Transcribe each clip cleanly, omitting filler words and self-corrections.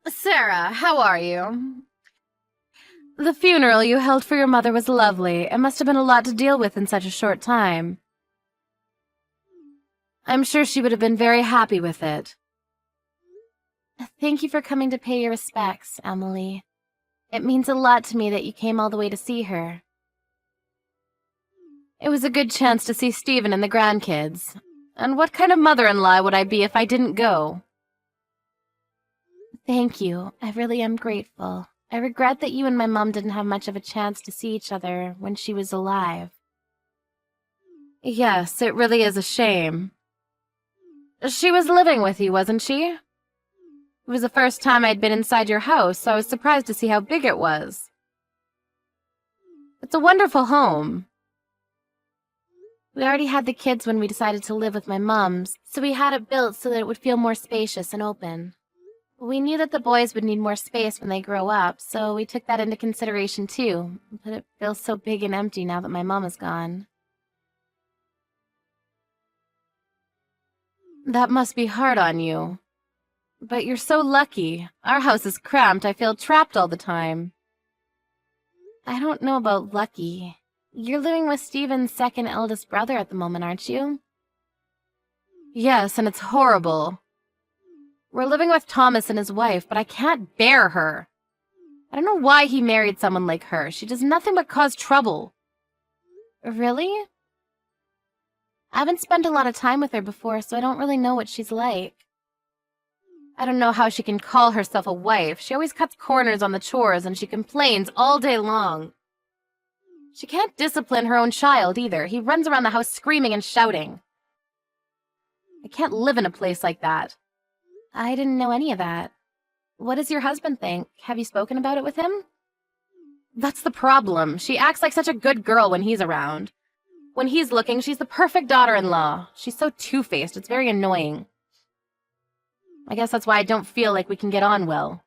Sarah, how are you? The funeral you held for your mother was lovely. It must have been a lot to deal with in such a short time. I'm sure she would have been very happy with it. Thank you for coming to pay your respects, Emily. It means a lot to me that you came all the way to see her. It was a good chance to see Stephen and the grandkids. And what kind of mother-in-law would I be if I didn't go? Thank you. I really am grateful. I regret that you and my mom didn't have much of a chance to see each other when she was alive. Yes, it really is a shame. She was living with you, wasn't she? It was the first time I'd been inside your house, so I was surprised to see how big it was. It's a wonderful home. We already had the kids when we decided to live with my mom's, so we had it built so that it would feel more spacious and open. We knew that the boys would need more space when they grow up, so we took that into consideration too, but it feels so big and empty now that my mom is gone. That must be hard on you. But you're so lucky. Our house is cramped. I feel trapped all the time. I don't know about lucky. You're living with Stephen's second eldest brother at the moment, aren't you? Yes, and it's horrible. We're living with Thomas and his wife, but I can't bear her. I don't know why he married someone like her. She does nothing but cause trouble. Really? I haven't spent a lot of time with her before, so I don't really know what she's like. I don't know how she can call herself a wife. She always cuts corners on the chores, and she complains all day long. She can't discipline her own child, either. He runs around the house screaming and shouting. I can't live in a place like that. I didn't know any of that. What does your husband think? Have you spoken about it with him? That's the problem. She acts like such a good girl when he's around. When he's looking, she's the perfect daughter-in-law. She's so two-faced, it's very annoying. I guess that's why I don't feel like we can get on well.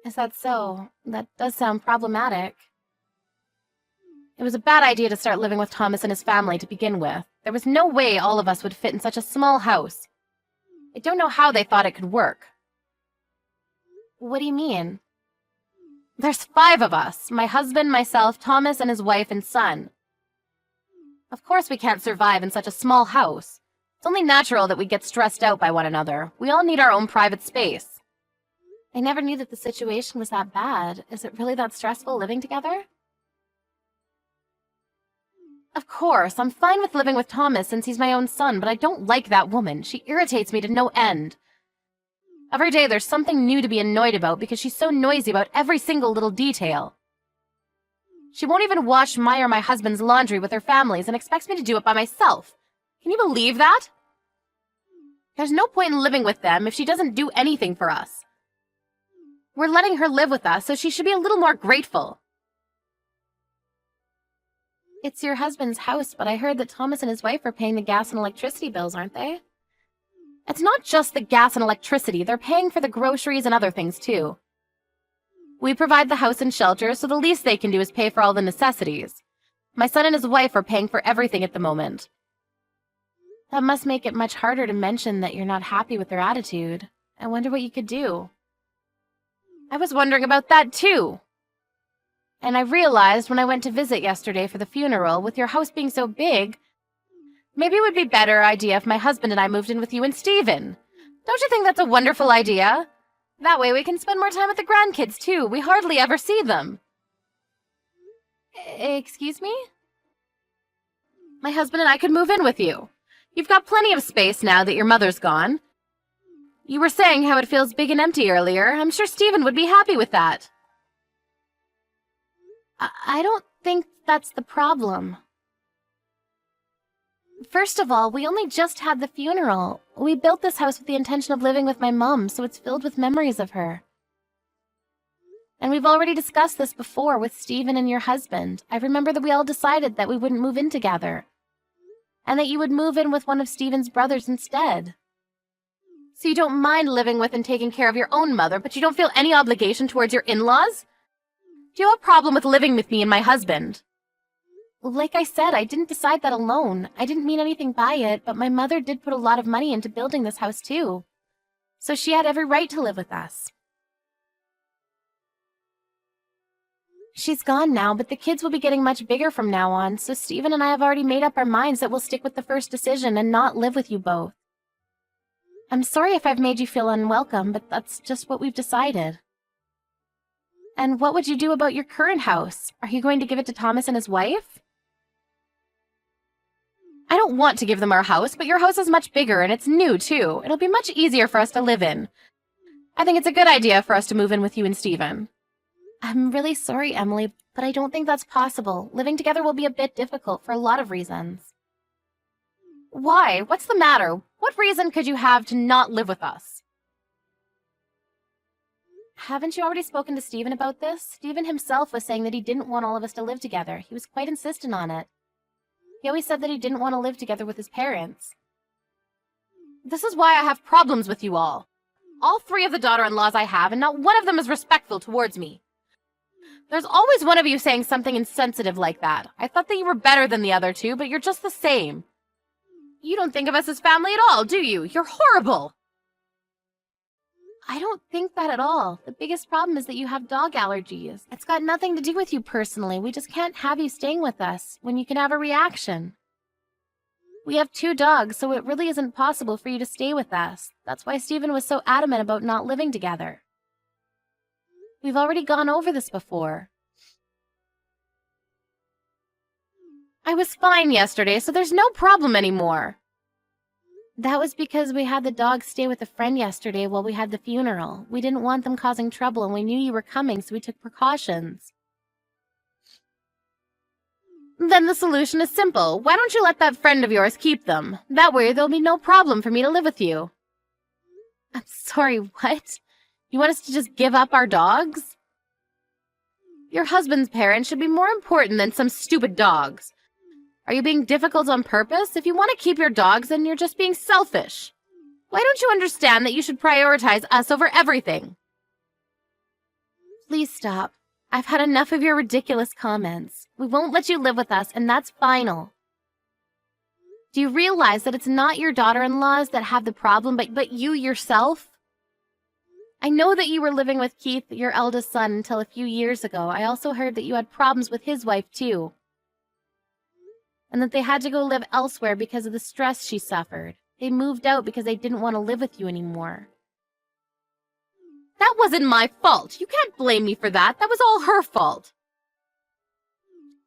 Is that so? That does sound problematic. It was a bad idea to start living with Thomas and his family to begin with. There was no way all of us would fit in such a small house. I don't know how they thought it could work. What do you mean? There's 5 of us. My husband, myself, Thomas, and his wife and son. Of course we can't survive in such a small house. It's only natural that we get stressed out by one another. We all need our own private space. I never knew that the situation was that bad. Is it really that stressful living together? Of course, I'm fine with living with Thomas since he's my own son, but I don't like that woman. She irritates me to no end. Every day there's something new to be annoyed about because she's so noisy about every single little detail. She won't even wash my or my husband's laundry with her families and expects me to do it by myself. Can you believe that? There's no point in living with them if she doesn't do anything for us. We're letting her live with us, so she should be a little more grateful. It's your husband's house, but I heard that Thomas and his wife are paying the gas and electricity bills, aren't they? It's not just the gas and electricity. They're paying for the groceries and other things, too. We provide the house and shelter, so the least they can do is pay for all the necessities. My son and his wife are paying for everything at the moment. That must make it much harder to mention that you're not happy with their attitude. I wonder what you could do. I was wondering about that, too. And I realized when I went to visit yesterday for the funeral, with your house being so big, maybe it would be a better idea if my husband and I moved in with you and Stephen. Don't you think that's a wonderful idea? That way we can spend more time with the grandkids, too. We hardly ever see them. Excuse me? My husband and I could move in with you. You've got plenty of space now that your mother's gone. You were saying how it feels big and empty earlier. I'm sure Stephen would be happy with that. I don't think that's the problem. First of all, we only just had the funeral. We built this house with the intention of living with my mom, so it's filled with memories of her. And we've already discussed this before with Stephen and your husband. I remember that we all decided that we wouldn't move in together, and that you would move in with one of Stephen's brothers instead. So you don't mind living with and taking care of your own mother, but you don't feel any obligation towards your in-laws? Do you have a problem with living with me and my husband? Like I said, I didn't decide that alone. I didn't mean anything by it, but my mother did put a lot of money into building this house too. So she had every right to live with us. She's gone now, but the kids will be getting much bigger from now on, so Steven and I have already made up our minds that we'll stick with the first decision and not live with you both. I'm sorry if I've made you feel unwelcome, but that's just what we've decided. And what would you do about your current house? Are you going to give it to Thomas and his wife? I don't want to give them our house, but your house is much bigger and it's new, too. It'll be much easier for us to live in. I think it's a good idea for us to move in with you and Steven. I'm really sorry, Emily, but I don't think that's possible. Living together will be a bit difficult for a lot of reasons. Why? What's the matter? What reason could you have to not live with us? Haven't you already spoken to Steven about this? Steven himself was saying that he didn't want all of us to live together. He was quite insistent on it. He always said that he didn't want to live together with his parents. This is why I have problems with you all. All 3 of the daughter-in-laws I have, and not one of them is respectful towards me. There's always one of you saying something insensitive like that. I thought that you were better than the other 2, but you're just the same. You don't think of us as family at all, do you? You're horrible. I don't think that at all. The biggest problem is that you have dog allergies. It's got nothing to do with you personally. We just can't have you staying with us when you can have a reaction. We have 2 dogs, so it really isn't possible for you to stay with us. That's why Steven was so adamant about not living together. We've already gone over this before. I was fine yesterday, so there's no problem anymore. That was because we had the dogs stay with a friend yesterday while we had the funeral. We didn't want them causing trouble, and we knew you were coming, so we took precautions. Then the solution is simple. Why don't you let that friend of yours keep them? That way there'll be no problem for me to live with you. I'm sorry, what? You want us to just give up our dogs? Your husband's parents should be more important than some stupid dogs. Are you being difficult on purpose? If you want to keep your dogs, then you're just being selfish. Why don't you understand that you should prioritize us over everything? Please stop. I've had enough of your ridiculous comments. We won't let you live with us, and that's final. Do you realize that it's not your daughter-in-laws that have the problem, but you yourself? I know that you were living with Keith, your eldest son, until a few years ago. I also heard that you had problems with his wife, too. And that they had to go live elsewhere because of the stress she suffered. They moved out because they didn't want to live with you anymore. That wasn't my fault. You can't blame me for that. That was all her fault.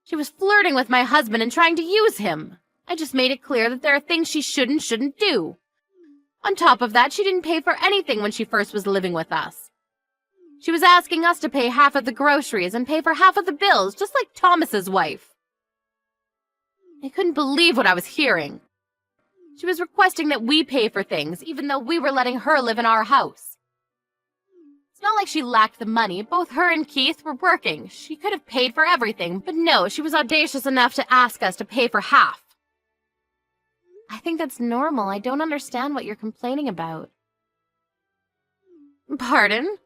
She was flirting with my husband and trying to use him. I just made it clear that there are things she shouldn't do. On top of that, she didn't pay for anything when she first was living with us. She was asking us to pay half of the groceries and pay for half of the bills, just like Thomas's wife. I couldn't believe what I was hearing. She was requesting that we pay for things, even though we were letting her live in our house. It's not like she lacked the money. Both her and Keith were working. She could have paid for everything, but no, she was audacious enough to ask us to pay for half. I think that's normal. I don't understand what you're complaining about. Pardon?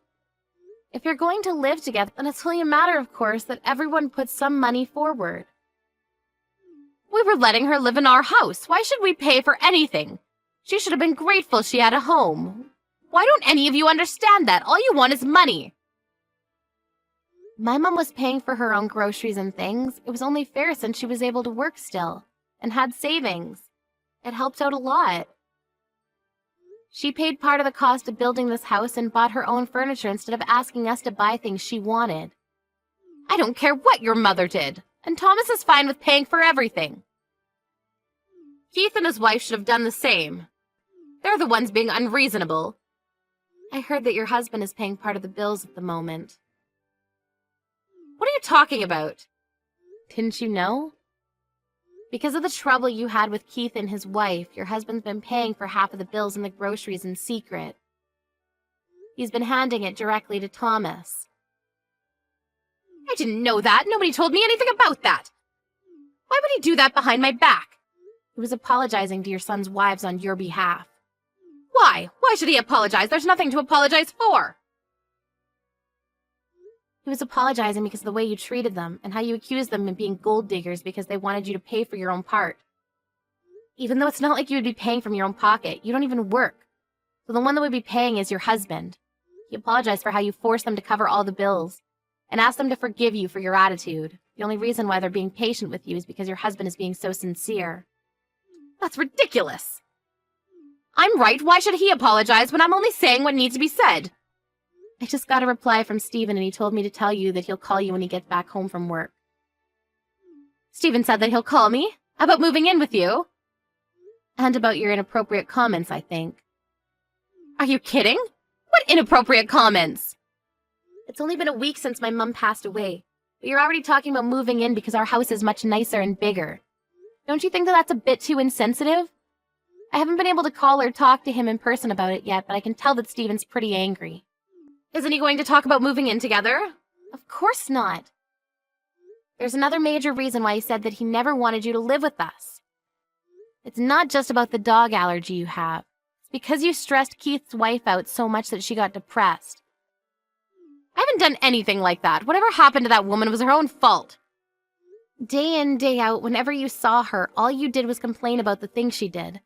If you're going to live together, then it's only a matter, of course, that everyone puts some money forward. We were letting her live in our house. Why should we pay for anything? She should have been grateful she had a home. Why don't any of you understand that? All you want is money. My mom was paying for her own groceries and things. It was only fair since she was able to work still and had savings. It helped out a lot. She paid part of the cost of building this house and bought her own furniture instead of asking us to buy things she wanted. I don't care what your mother did. And Thomas is fine with paying for everything. Keith and his wife should have done the same. They're the ones being unreasonable. I heard that your husband is paying part of the bills at the moment. What are you talking about? Didn't you know? Because of the trouble you had with Keith and his wife, your husband's been paying for half of the bills and the groceries in secret. He's been handing it directly to Thomas. I didn't know that. Nobody told me anything about that. Why would he do that behind my back? He was apologizing to your son's wives on your behalf. Why? Why should he apologize? There's nothing to apologize for. He was apologizing because of the way you treated them and how you accused them of being gold diggers because they wanted you to pay for your own part. Even though it's not like you would be paying from your own pocket, you don't even work. So the one that would be paying is your husband. He apologized for how you forced them to cover all the bills and asked them to forgive you for your attitude. The only reason why they're being patient with you is because your husband is being so sincere. That's ridiculous. I'm right. Why should he apologize when I'm only saying what needs to be said? I just got a reply from Steven, and he told me to tell you that he'll call you when he gets back home from work. Steven said that he'll call me about moving in with you. And about your inappropriate comments, I think. Are you kidding? What inappropriate comments? It's only been a week since my mum passed away, but you're already talking about moving in because our house is much nicer and bigger. Don't you think that that's a bit too insensitive? I haven't been able to call or talk to him in person about it yet, but I can tell that Steven's pretty angry. Isn't he going to talk about moving in together? Of course not. There's another major reason why he said that he never wanted you to live with us. It's not just about the dog allergy you have. It's because you stressed Keith's wife out so much that she got depressed. I haven't done anything like that. Whatever happened to that woman was her own fault. Day in, day out, whenever you saw her, all you did was complain about the things she did.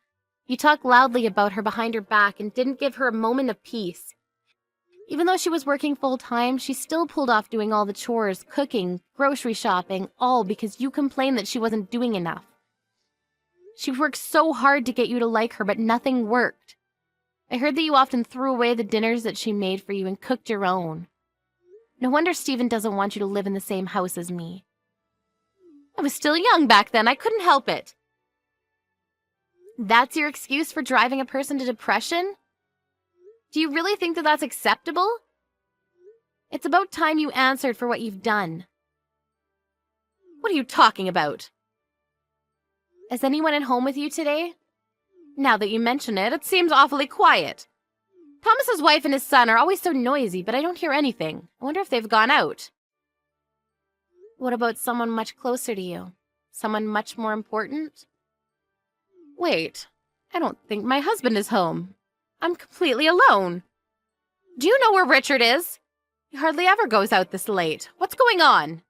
You talked loudly about her behind her back and didn't give her a moment of peace. Even though she was working full-time, she still pulled off doing all the chores, cooking, grocery shopping, all because you complained that she wasn't doing enough. She worked so hard to get you to like her, but nothing worked. I heard that you often threw away the dinners that she made for you and cooked your own. No wonder Steven doesn't want you to live in the same house as me. I was still young back then. I couldn't help it. That's your excuse for driving a person to depression? Do you really think that that's acceptable? It's about time you answered for what you've done. What are you talking about? Is anyone at home with you today? Now that you mention it, it seems awfully quiet. Thomas's wife and his son are always so noisy, but I don't hear anything. I wonder if they've gone out. What about someone much closer to you? Someone much more important? Wait, I don't think my husband is home. I'm completely alone. Do you know where Richard is? He hardly ever goes out this late. What's going on?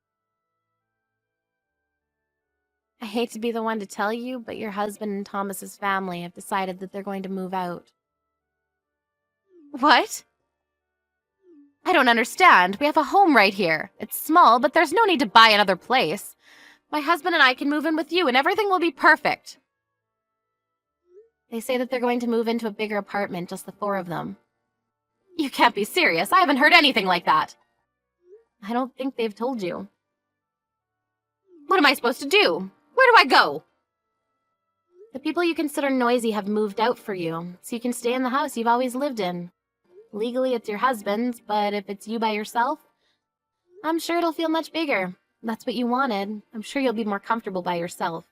I hate to be the one to tell you, but your husband and Thomas's family have decided that they're going to move out. What? I don't understand. We have a home right here. It's small, but there's no need to buy another place. My husband and I can move in with you, and everything will be perfect. They say that they're going to move into a bigger apartment, just the four of them. You can't be serious. I haven't heard anything like that. I don't think they've told you. What am I supposed to do? Where do I go? The people you consider noisy have moved out for you, so you can stay in the house you've always lived in. Legally, it's your husband's, but if it's you by yourself, I'm sure it'll feel much bigger. That's what you wanted. I'm sure you'll be more comfortable by yourself.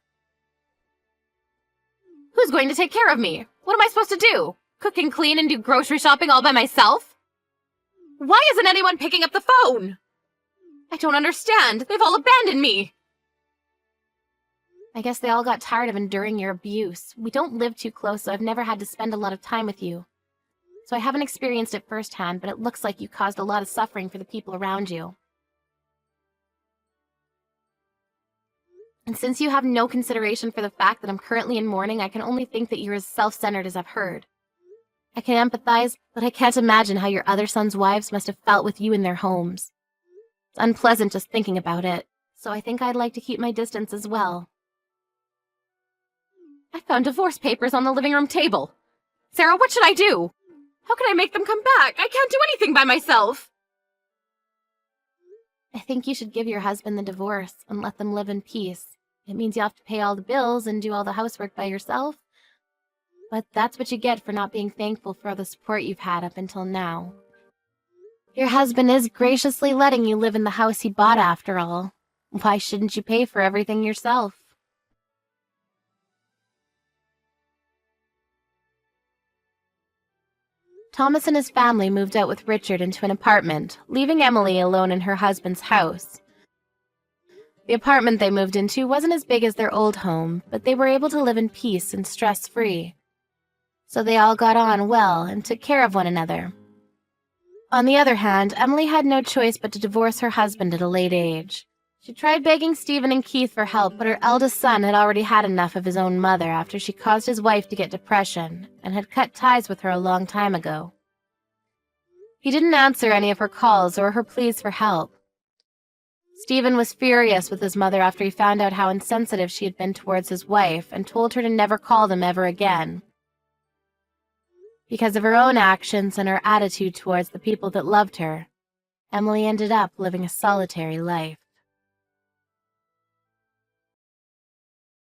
Who's going to take care of me? What am I supposed to do? Cook and clean and do grocery shopping all by myself? Why isn't anyone picking up the phone? I don't understand. They've all abandoned me. I guess they all got tired of enduring your abuse. We don't live too close, so I've never had to spend a lot of time with you. So I haven't experienced it firsthand, but it looks like you caused a lot of suffering for the people around you. And since you have no consideration for the fact that I'm currently in mourning, I can only think that you're as self-centered as I've heard. I can empathize, but I can't imagine how your other sons' wives must have felt with you in their homes. It's unpleasant just thinking about it, so I think I'd like to keep my distance as well. I found divorce papers on the living room table. Sarah, what should I do? How can I make them come back? I can't do anything by myself. I think you should give your husband the divorce and let them live in peace. It means you have to pay all the bills and do all the housework by yourself. But that's what you get for not being thankful for all the support you've had up until now. Your husband is graciously letting you live in the house he bought after all. Why shouldn't you pay for everything yourself? Thomas and his family moved out with Richard into an apartment, leaving Emily alone in her husband's house. The apartment they moved into wasn't as big as their old home, but they were able to live in peace and stress-free. So they all got on well and took care of one another. On the other hand, Emily had no choice but to divorce her husband at a late age. She tried begging Stephen and Keith for help, but her eldest son had already had enough of his own mother after she caused his wife to get depression and had cut ties with her a long time ago. He didn't answer any of her calls or her pleas for help. Stephen was furious with his mother after he found out how insensitive she had been towards his wife and told her to never call them ever again. Because of her own actions and her attitude towards the people that loved her, Emily ended up living a solitary life.